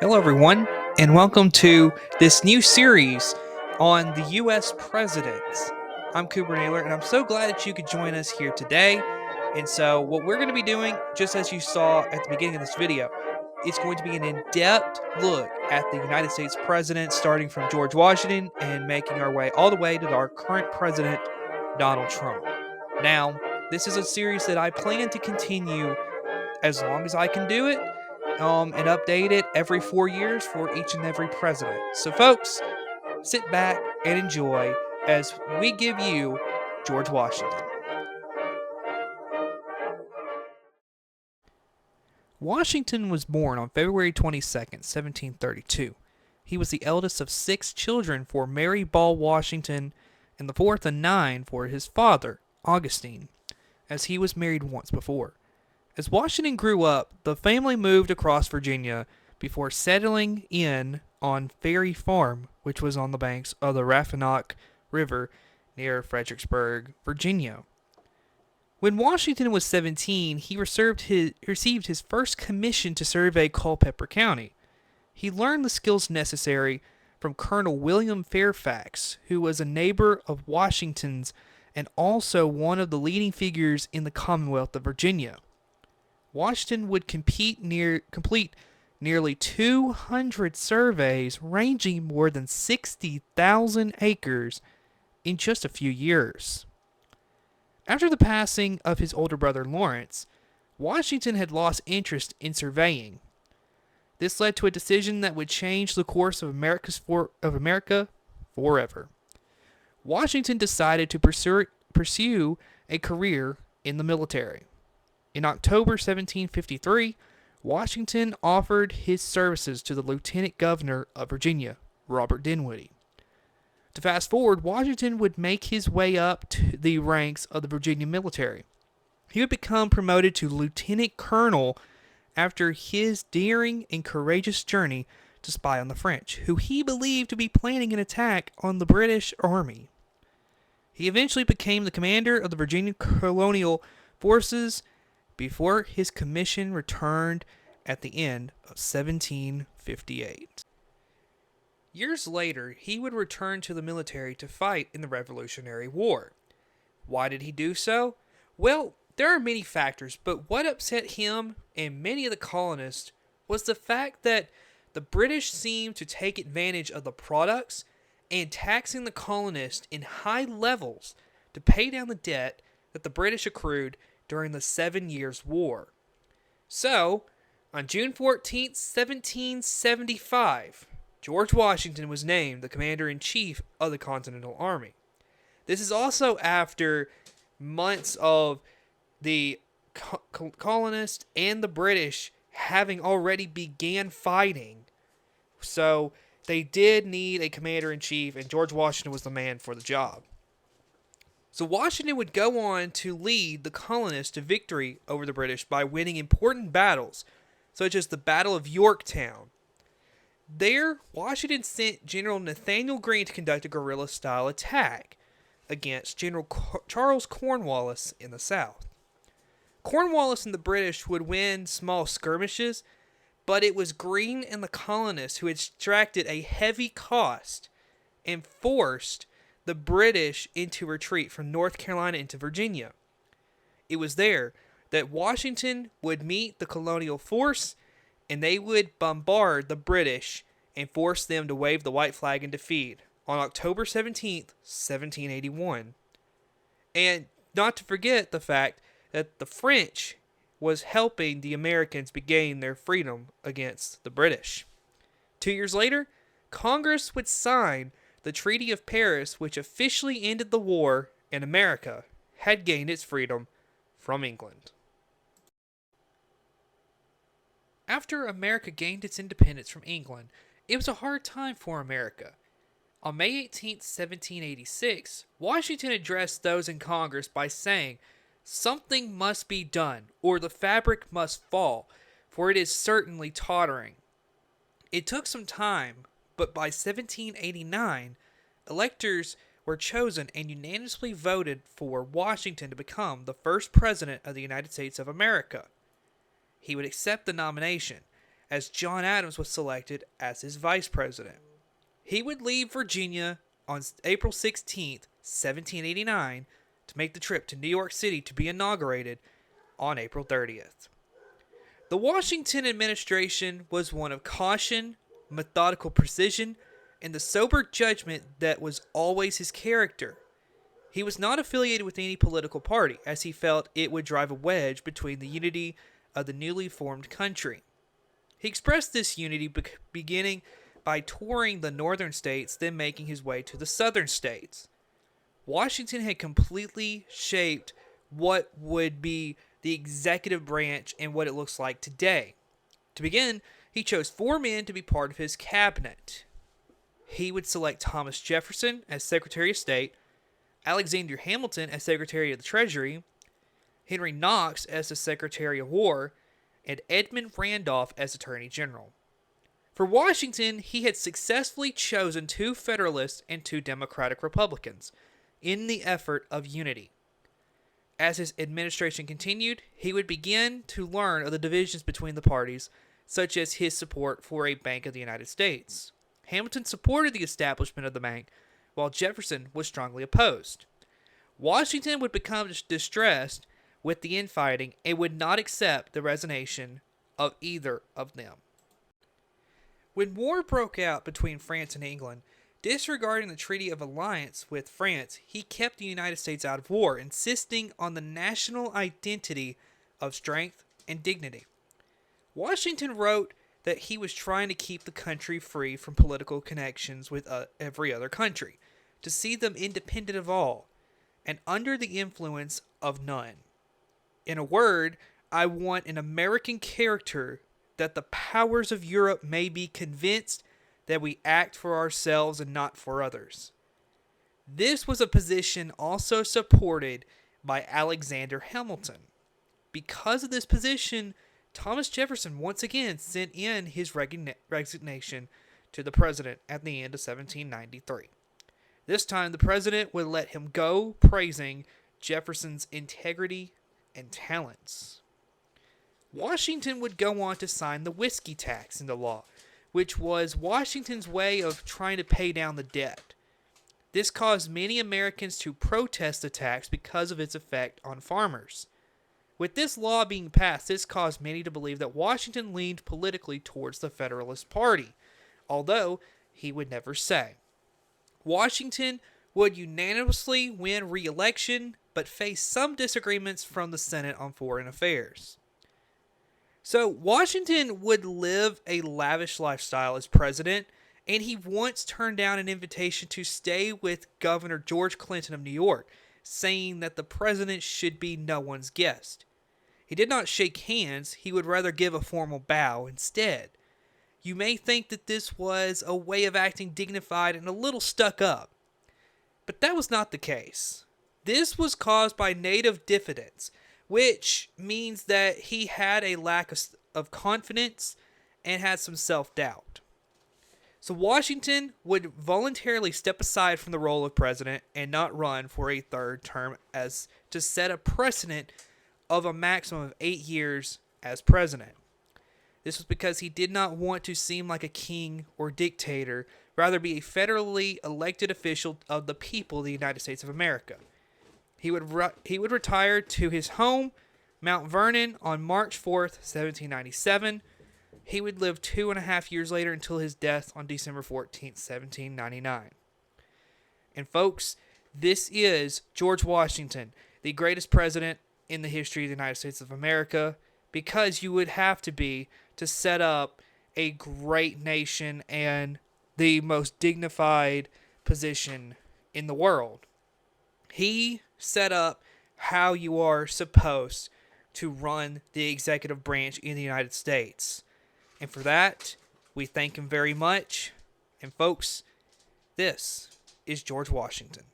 Hello, everyone, and welcome to this new series on the U.S. presidents. I'm Cooper Naylor, and I'm so glad that you could join us here today. And so, what we're going to be doing, just as you saw at the beginning of this video, is going to be an in depth look at the United States president, starting from George Washington and making our way all the way to our current president, Donald Trump. Now, this is a series that I plan to continue as long as I can do it, and update it every 4 years for each and every president. So, folks, sit back and enjoy as we give you George Washington. Washington was born on February 22nd, 1732. He was the eldest of 6 children for Mary Ball Washington and the fourth of 9 for his father, Augustine, as he was married once before. As Washington grew up, the family moved across Virginia before settling in on Ferry Farm, which was on the banks of the Rappahannock River near Fredericksburg, Virginia. When Washington was 17, he received his first commission to survey Culpeper County. He learned the skills necessary from Colonel William Fairfax, who was a neighbor of Washington's and also one of the leading figures in the Commonwealth of Virginia. Washington would complete nearly 200 surveys ranging more than 60,000 acres in just a few years. After the passing of his older brother Lawrence, Washington had lost interest in surveying. This led to a decision that would change the course of America forever. Washington decided to pursue a career in the military. In October 1753, Washington offered his services to the Lieutenant Governor of Virginia, Robert Dinwiddie. To fast forward, Washington would make his way up to the ranks of the Virginia military. He would become promoted to Lieutenant Colonel after his daring and courageous journey to spy on the French, who he believed to be planning an attack on the British Army. He eventually became the commander of the Virginia colonial forces before his commission returned at the end of 1758. Years later, he would return to the military to fight in the Revolutionary War. Why did he do so? Well, there are many factors, but what upset him and many of the colonists was the fact that the British seemed to take advantage of the products and taxing the colonists in high levels to pay down the debt that the British accrued during the 7 Years' War. So, on June 14, 1775, George Washington was named the Commander-in-Chief of the Continental Army. This is also after months of the colonists and the British having already began fighting. So, they did need a Commander-in-Chief, and George Washington was the man for the job. So Washington would go on to lead the colonists to victory over the British by winning important battles, such as the Battle of Yorktown. There, Washington sent General Nathanael Greene to conduct a guerrilla-style attack against General Charles Cornwallis in the South. Cornwallis and the British would win small skirmishes, but it was Greene and the colonists who extracted a heavy cost and forced the British into retreat from North Carolina into Virginia. It was there that Washington would meet the colonial force, and they would bombard the British and force them to wave the white flag in defeat on October 17th, 1781. And not to forget the fact that the French was helping the Americans regain their freedom against the British. 2 years later, Congress would sign the Treaty of Paris, which officially ended the war, and America had gained its freedom from England. After America gained its independence from England, it was a hard time for America. On May 18, 1786, Washington addressed those in Congress by saying, "Something must be done, or the fabric must fall, for it is certainly tottering." It took some time, but by 1789, electors were chosen and unanimously voted for Washington to become the first president of the United States of America. He would accept the nomination, as John Adams was selected as his vice president. He would leave Virginia on April 16th, 1789, to make the trip to New York City to be inaugurated on April 30th. The Washington administration was one of caution, methodical precision, and the sober judgment that was always his character. He was not affiliated with any political party, as he felt it would drive a wedge between the unity of the newly formed country. He expressed this unity beginning by touring the northern states, then making his way to the southern states. Washington had completely shaped what would be the executive branch and what it looks like today. To begin, he chose 4 men to be part of his cabinet. He would select Thomas Jefferson as Secretary of State, Alexander Hamilton as Secretary of the Treasury, Henry Knox as the Secretary of War, and Edmund Randolph as Attorney General. For Washington, he had successfully chosen 2 Federalists and 2 Democratic Republicans in the effort of unity. As his administration continued, he would begin to learn of the divisions between the parties, such as his support for a Bank of the United States. Hamilton supported the establishment of the bank, while Jefferson was strongly opposed. Washington would become distressed with the infighting and would not accept the resignation of either of them. When war broke out between France and England, disregarding the Treaty of Alliance with France, he kept the United States out of war, insisting on the national identity of strength and dignity. Washington wrote that he was trying to keep the country free from political connections with every other country, to see them independent of all, and under the influence of none. In a word, I want an American character that the powers of Europe may be convinced that we act for ourselves and not for others. This was a position also supported by Alexander Hamilton. Because of this position, Thomas Jefferson once again sent in his resignation to the president at the end of 1793. This time, the president would let him go, praising Jefferson's integrity and talents. Washington would go on to sign the whiskey tax into law, which was Washington's way of trying to pay down the debt. This caused many Americans to protest the tax because of its effect on farmers. With this law being passed, this caused many to believe that Washington leaned politically towards the Federalist Party, although he would never say. Washington would unanimously win re-election, but face some disagreements from the Senate on foreign affairs. So Washington would live a lavish lifestyle as president, and he once turned down an invitation to stay with Governor George Clinton of New York, saying that the president should be no one's guest. He did not shake hands, he would rather give a formal bow instead. You may think that this was a way of acting dignified and a little stuck up, but that was not the case. This was caused by native diffidence, which means that he had a lack of confidence and had some self-doubt. So Washington would voluntarily step aside from the role of president and not run for a 3rd term, as to set a precedent of a maximum of 8 years as president. This was because he did not want to seem like a king or dictator, rather be a federally elected official of the people of the United States of America. He would retire to his home, Mount Vernon, on March 4th, 1797. He would live 2.5 years later until his death on December 14th, 1799. And folks, this is George Washington, the greatest president in the history of the United States of America, because you would have to be to set up a great nation and the most dignified position in the world. He set up how you are supposed to run the executive branch in the United States. And for that, we thank him very much. And folks, this is George Washington.